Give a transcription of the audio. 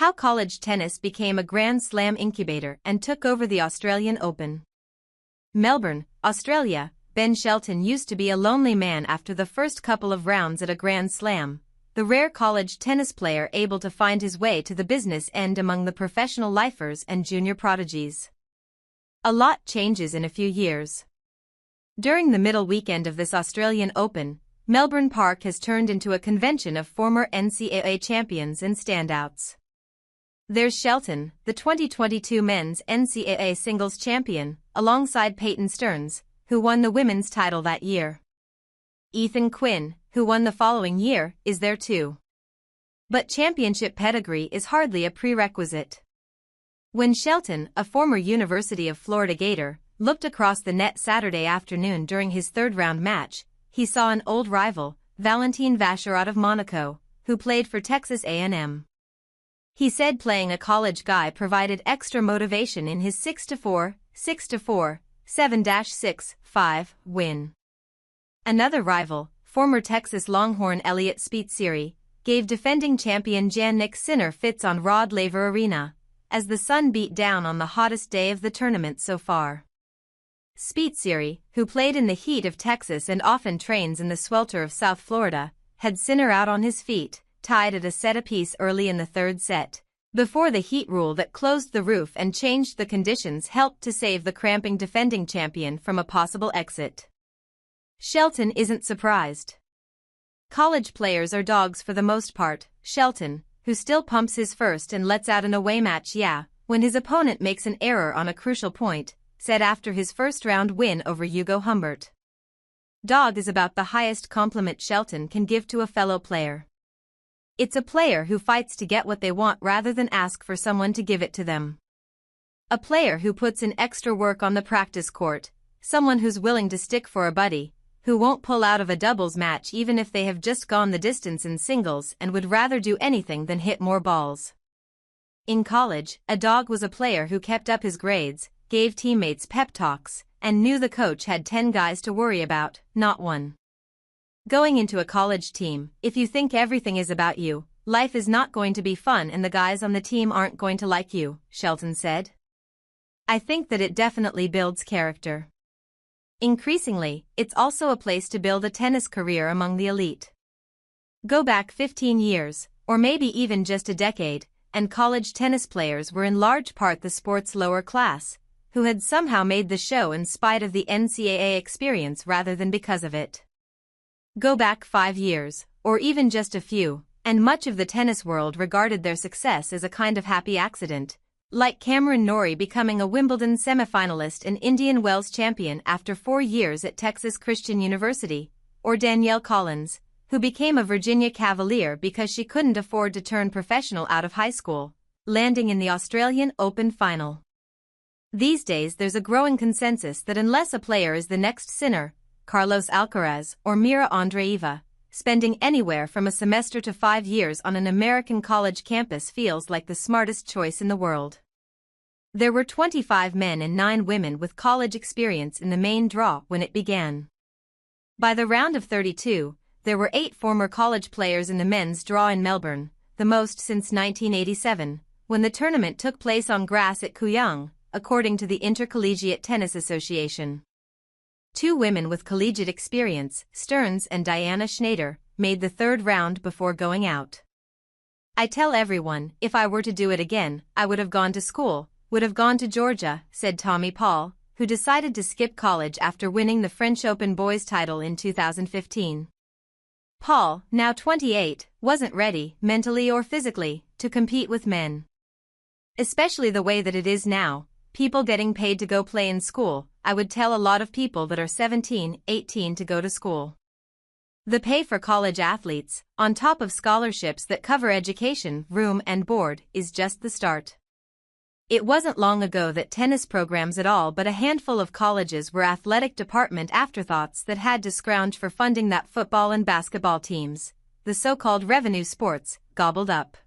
How college tennis became a Grand Slam incubator and took over the Australian Open. Melbourne, Australia. Ben Shelton used to be a lonely man after the first couple of rounds at a Grand Slam, the rare college tennis player able to find his way to the business end among the professional lifers and junior prodigies. A lot changes in a few years. During the middle weekend of this Australian Open, Melbourne Park has turned into a convention of former NCAA champions and standouts. There's Shelton, the 2022 men's NCAA singles champion, alongside Peyton Stearns, who won the women's title that year. Ethan Quinn, who won the following year, is there too. But championship pedigree is hardly a prerequisite. When Shelton, a former University of Florida Gator, looked across the net Saturday afternoon during his third-round match, he saw an old rival, Valentin Vasher out of Monaco, who played for Texas A&M. He said playing a college guy provided extra motivation in his 6-4, 6-4, 7-6-5 win. Another rival, former Texas Longhorn Elliot Spitzeri, gave defending champion Jannik Sinner fits on Rod Laver Arena, as the sun beat down on the hottest day of the tournament so far. Spitzeri, who played in the heat of Texas and often trains in the swelter of South Florida, had Sinner out on his feet, tied at a set apiece early in the third set, before the heat rule that closed the roof and changed the conditions helped to save the cramping defending champion from a possible exit. Shelton isn't surprised. College players are dogs for the most part. Shelton, who still pumps his first and lets out an away match when his opponent makes an error on a crucial point, said after his first-round win over Hugo Humbert. Dog is about the highest compliment Shelton can give to a fellow player. It's a player who fights to get what they want rather than ask for someone to give it to them. A player who puts in extra work on the practice court, someone who's willing to stick for a buddy, who won't pull out of a doubles match even if they have just gone the distance in singles and would rather do anything than hit more balls. In college, a dog was a player who kept up his grades, gave teammates pep talks, and knew the coach had 10 guys to worry about, not one. Going into a college team, if you think everything is about you, life is not going to be fun and the guys on the team aren't going to like you, Shelton said. I think that it definitely builds character. Increasingly, it's also a place to build a tennis career among the elite. Go back 15 years, or maybe even just a decade, and college tennis players were in large part the sport's lower class, who had somehow made the show in spite of the NCAA experience rather than because of it. Go back 5 years, or even just a few, and much of the tennis world regarded their success as a kind of happy accident, like Cameron Norrie becoming a Wimbledon semifinalist and Indian Wells champion after 4 years at Texas Christian University, or Danielle Collins, who became a Virginia Cavalier because she couldn't afford to turn professional out of high school, landing in the Australian Open final. These days there's a growing consensus that unless a player is the next Sinner, Carlos Alcaraz, or Mira Andreeva, spending anywhere from a semester to 5 years on an American college campus feels like the smartest choice in the world. There were 25 men and 9 women with college experience in the main draw when it began. By the round of 32, there were 8 former college players in the men's draw in Melbourne, the most since 1987, when the tournament took place on grass at Kooyong, according to the Intercollegiate Tennis Association. 2 women with collegiate experience, Stearns and Diana Schneider, made the third round before going out. I tell everyone, if I were to do it again, I would have gone to school, would have gone to Georgia, said Tommy Paul, who decided to skip college after winning the French Open boys title in 2015. Paul, now 28, wasn't ready, mentally or physically, to compete with men. Especially the way that it is now, people getting paid to go play in school. I would tell a lot of people that are 17, 18 to go to school. The pay for college athletes, on top of scholarships that cover education, room and board, is just the start. It wasn't long ago that tennis programs at all but a handful of colleges were athletic department afterthoughts that had to scrounge for funding that football and basketball teams, the so-called revenue sports, gobbled up.